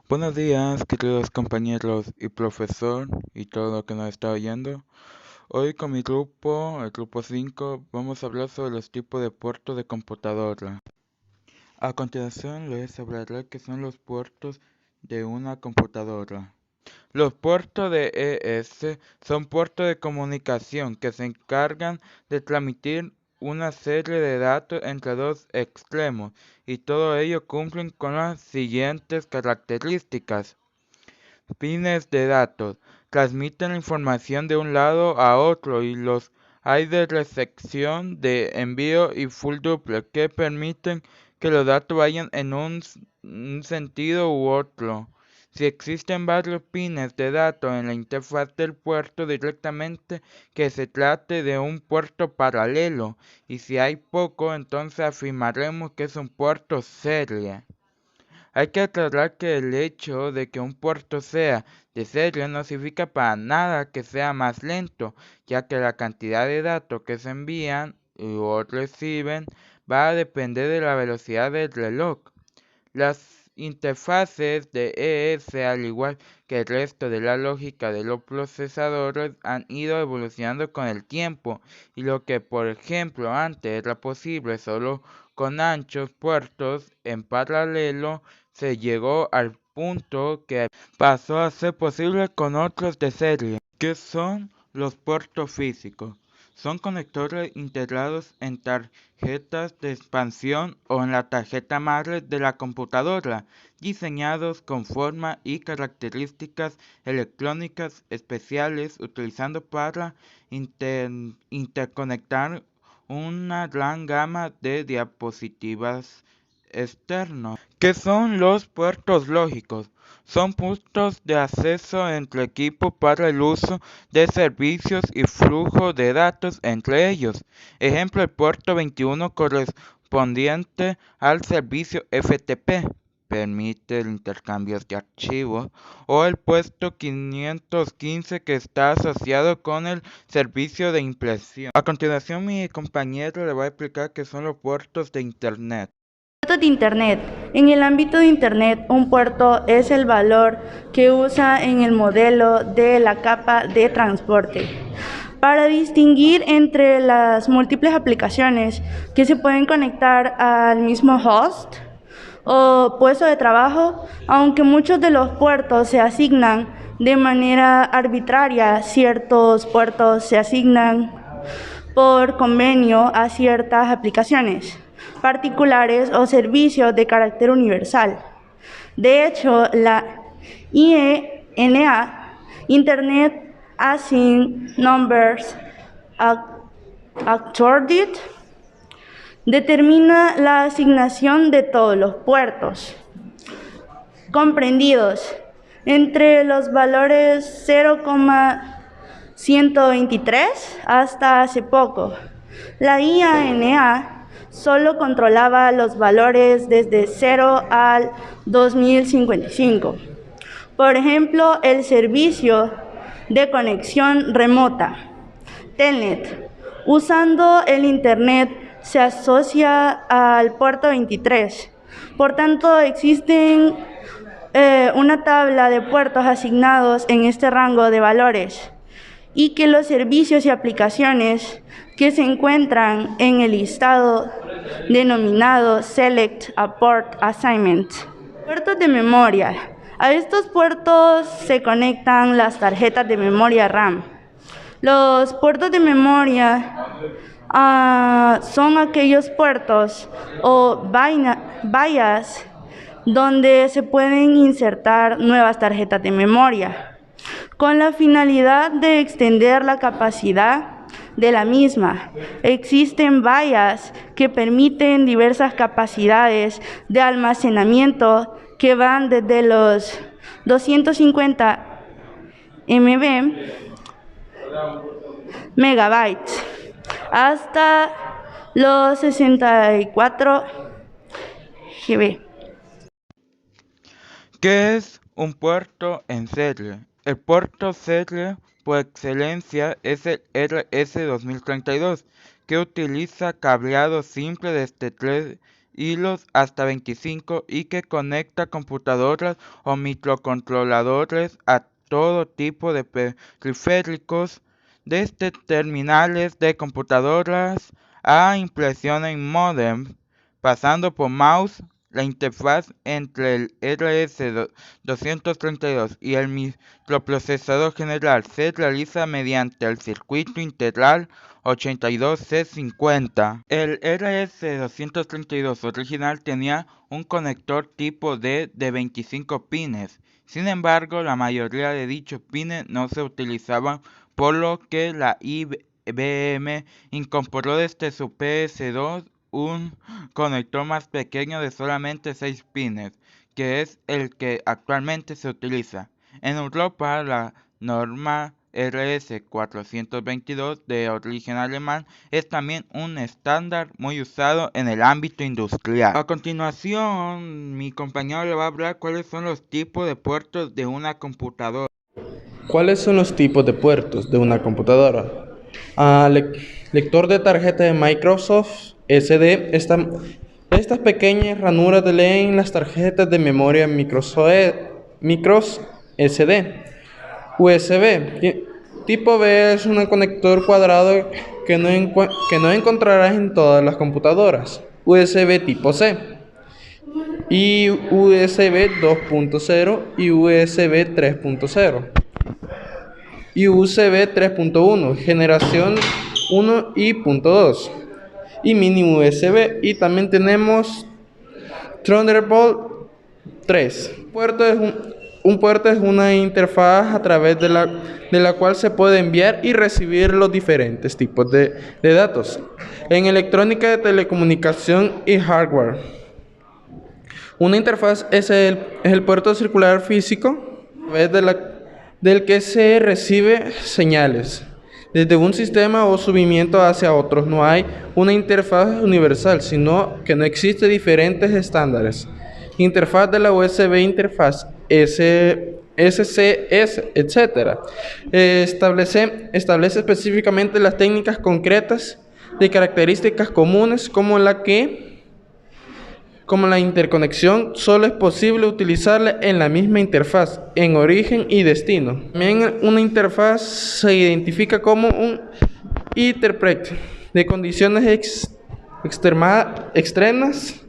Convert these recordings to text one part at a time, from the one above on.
Buenos días, queridos compañeros y profesor y todo lo que nos está oyendo. Hoy con mi grupo, el grupo 5, vamos a hablar sobre los tipos de puertos de computadora. A continuación les hablaré qué son los puertos de una computadora. Los puertos de ES son puertos de comunicación que se encargan de transmitir una serie de datos entre dos extremos y todo ello cumplen con las siguientes características. Pines de datos. Transmiten la información de un lado a otro y los hay de recepción, de envío y full duplex que permiten que los datos vayan en un sentido u otro. Si existen varios pines de datos en la interfaz del puerto directamente que se trate de un puerto paralelo y si hay poco entonces afirmaremos que es un puerto serie. Hay que aclarar que el hecho de que un puerto sea de serie no significa para nada que sea más lento, ya que la cantidad de datos que se envían o reciben va a depender de la velocidad del reloj. Las interfaces de ES, al igual que el resto de la lógica de los procesadores, han ido evolucionando con el tiempo, y lo que por ejemplo antes era posible solo con anchos puertos en paralelo, se llegó al punto que pasó a ser posible con otros de serie. ¿Qué son los puertos físicos? Son conectores integrados en tarjetas de expansión o en la tarjeta madre de la computadora, diseñados con forma y características electrónicas especiales utilizando para interconectar una gran gama de dispositivos externos. ¿Qué son los puertos lógicos? Son puntos de acceso entre equipos para el uso de servicios y flujo de datos entre ellos. Ejemplo, el puerto 21 correspondiente al servicio FTP, permite el intercambio de archivos, o el puerto 515 que está asociado con el servicio de impresión. A continuación, mi compañero le va a explicar qué son los puertos de Internet. Puertos de Internet. En el ámbito de Internet, un puerto es el valor que usa en el modelo de la capa de transporte para distinguir entre las múltiples aplicaciones que se pueden conectar al mismo host o puesto de trabajo. Aunque muchos de los puertos se asignan de manera arbitraria, ciertos puertos se asignan por convenio a ciertas aplicaciones particulares o servicios de carácter universal. De hecho, la IENA, Internet Assigned Numbers Authority, determina la asignación de todos los puertos comprendidos entre los valores 0,123 hasta hace poco. La IANA solo controlaba los valores desde 0 al 2055. Por ejemplo, el servicio de conexión remota, Telnet, usando el Internet, se asocia al puerto 23. Por tanto, existen una tabla de puertos asignados en este rango de valores y que los servicios y aplicaciones que se encuentran en el listado denominado Select a Port Assignment. Puertos de memoria. A estos puertos se conectan las tarjetas de memoria RAM. Los puertos de memoria son aquellos puertos o vallas donde se pueden insertar nuevas tarjetas de memoria, con la finalidad de extender la capacidad de la misma. Existen vallas que permiten diversas capacidades de almacenamiento que van desde los 250 megabytes hasta los 64 GB. ¿Qué es un puerto en serie? El puerto serie por excelencia es el RS-2032, que utiliza cableado simple desde 3 hilos hasta 25 y que conecta computadoras o microcontroladores a todo tipo de periféricos, desde terminales de computadoras a impresiones en módem, pasando por mouse. La interfaz entre el RS-232 y el microprocesador general se realiza mediante el circuito integral 82C50. El RS-232 original tenía un conector tipo D de 25 pines. Sin embargo, la mayoría de dichos pines no se utilizaban, por lo que la IBM incorporó desde su PS2 un conector más pequeño de solamente 6 pines, que es el que actualmente se utiliza. En Europa, la norma RS-422 de origen alemán es también un estándar muy usado en el ámbito industrial. A continuación, mi compañero le va a hablar cuáles son los tipos de puertos de una computadora. ¿Cuáles son los tipos de puertos de una computadora? Lector de tarjeta de Microsoft SD. Estas pequeñas ranuras leen las tarjetas de memoria micros SD. USB. Tipo B es un conector cuadrado que no encontrarás en todas las computadoras. USB tipo C. Y USB 2.0 y USB 3.0. Y USB 3.1, generación 1 y .2. Y mini USB. Y también tenemos Thunderbolt 3. Un puerto es una interfaz a través de la cual se puede enviar y recibir los diferentes tipos de datos en electrónica de telecomunicación y hardware. Una interfaz es el puerto circular físico a través del que se recibe señales desde un sistema o subimiento hacia otros. No hay una interfaz universal, sino que no existen diferentes estándares. Interfaz de la USB, interfaz SCS, etc. Establece específicamente las técnicas concretas de características comunes como la interconexión. Solo es posible utilizarla en la misma interfaz, en origen y destino. También una interfaz se identifica como un intérprete de condiciones externas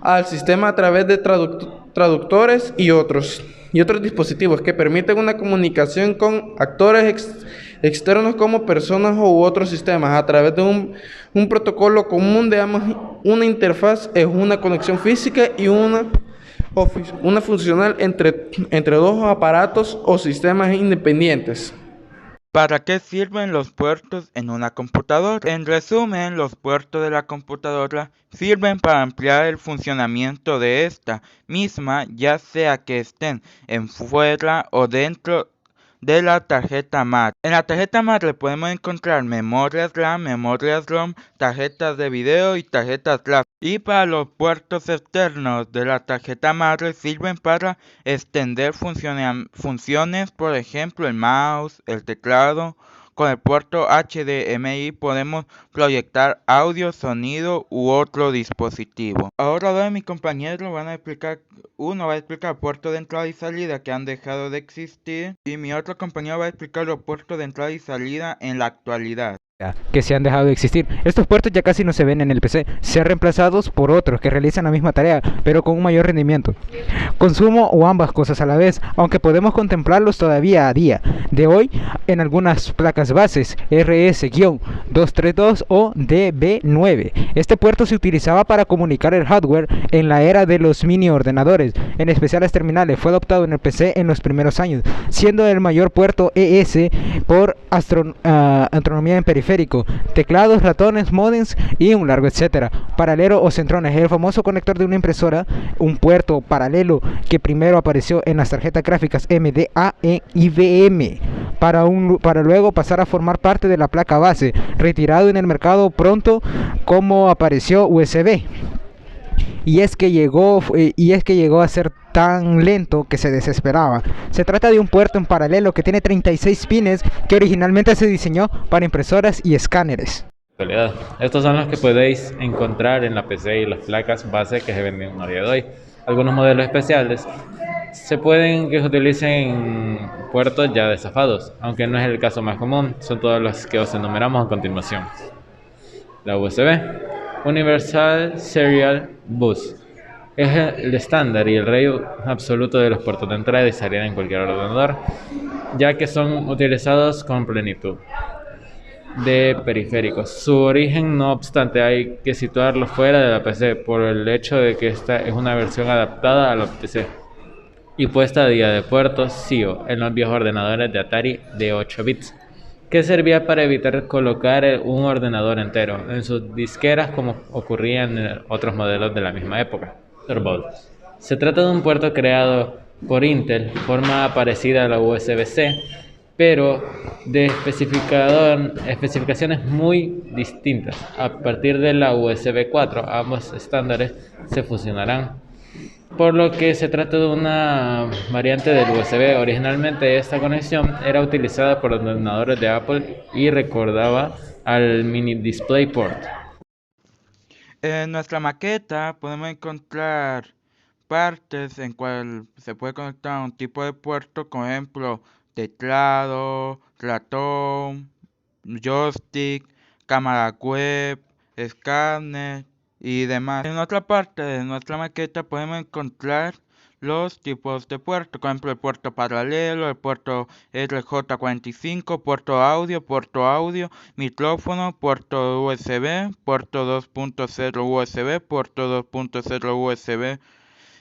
al sistema a través de traductores y otros dispositivos que permiten una comunicación con actores externos como personas u otros sistemas a través de un protocolo común de ambos. Una interfaz es una conexión física y una funcional entre dos aparatos o sistemas independientes. ¿Para qué sirven los puertos en una computadora? En resumen, los puertos de la computadora sirven para ampliar el funcionamiento de esta misma, ya sea que estén fuera o dentro de la tarjeta madre. En la tarjeta madre podemos encontrar memorias RAM, memorias ROM, tarjetas de video y tarjetas gráficas. Y para los puertos externos de la tarjeta madre sirven para extender funciones, por ejemplo el mouse, el teclado. Con el puerto HDMI podemos proyectar audio, sonido u otro dispositivo. Ahora mi compañero uno va a explicar puertos de entrada y salida que han dejado de existir, y mi otro compañero va a explicar los puertos de entrada y salida en la actualidad. Que se han dejado de existir. Estos puertos ya casi no se ven en el PC, sean reemplazados por otros que realizan la misma tarea, pero con un mayor rendimiento, consumo o ambas cosas a la vez, aunque podemos contemplarlos todavía a día de hoy en algunas placas bases RS-232 o DB9. Este puerto se utilizaba para comunicar el hardware en la era de los mini ordenadores, en especial las terminales. Fue adoptado en el PC en los primeros años, siendo el mayor puerto ES por astronomía en periférico, teclados, ratones, modems y un largo etcétera. Paralelo o centrones, el famoso conector de una impresora, un puerto paralelo que primero apareció en las tarjetas gráficas MDA e IBM, para luego pasar a formar parte de la placa base, retirado en el mercado pronto como apareció USB. Y es que llegó a ser tan lento que se desesperaba. Se trata de un puerto en paralelo que tiene 36 pines, que originalmente se diseñó para impresoras y escáneres. actualidad. Estos son los que podéis encontrar en la PC y las placas base que se venden a día de hoy. Algunos modelos especiales se pueden que se utilicen en puertos ya desafados, aunque no es el caso más común, son todos los que os enumeramos a continuación. La USB, Universal Serial Bus, es el estándar y el rey absoluto de los puertos de entrada y salida en cualquier ordenador, ya que son utilizados con plenitud de periféricos. Su origen, no obstante, hay que situarlo fuera de la PC por el hecho de que esta es una versión adaptada a la PC y puesta a día de puertos SIO en los viejos ordenadores de Atari de 8 bits, que servía para evitar colocar un ordenador entero en sus disqueras como ocurría en otros modelos de la misma época. Thunderbolt. Se trata de un puerto creado por Intel, forma parecida a la USB-C, pero de especificaciones muy distintas. A partir de la USB 4, ambos estándares se fusionarán, por lo que se trata de una variante del USB. Originalmente esta conexión era utilizada por ordenadores de Apple y recordaba al Mini DisplayPort. En nuestra maqueta podemos encontrar partes en cual se puede conectar a un tipo de puerto, por ejemplo, teclado, ratón, joystick, cámara web, escáner y demás. En otra parte de nuestra maqueta podemos encontrar los tipos de puerto, por ejemplo el puerto paralelo, el puerto RJ45, puerto audio, micrófono, puerto USB, puerto 2.0 USB, puerto 2.0 USB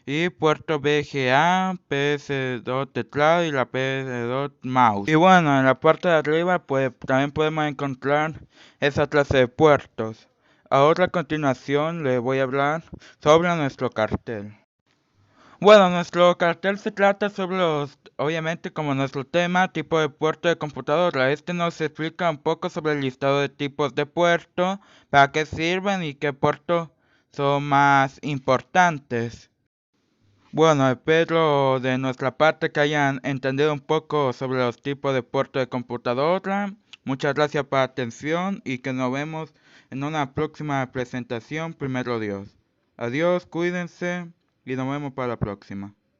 y puerto VGA, PS2 teclado y la PS2 mouse. Y bueno, en la parte de arriba pues también podemos encontrar esa clase de puertos. Ahora a continuación les voy a hablar sobre nuestro cartel. Bueno, nuestro cartel se trata sobre obviamente como nuestro tema, tipo de puerto de computadora. Este nos explica un poco sobre el listado de tipos de puerto, para qué sirven y qué puertos son más importantes. Bueno, espero de nuestra parte que hayan entendido un poco sobre los tipos de puerto de computadora. Muchas gracias por la atención y que nos vemos en una próxima presentación, primero Dios. Adiós, cuídense y nos vemos para la próxima.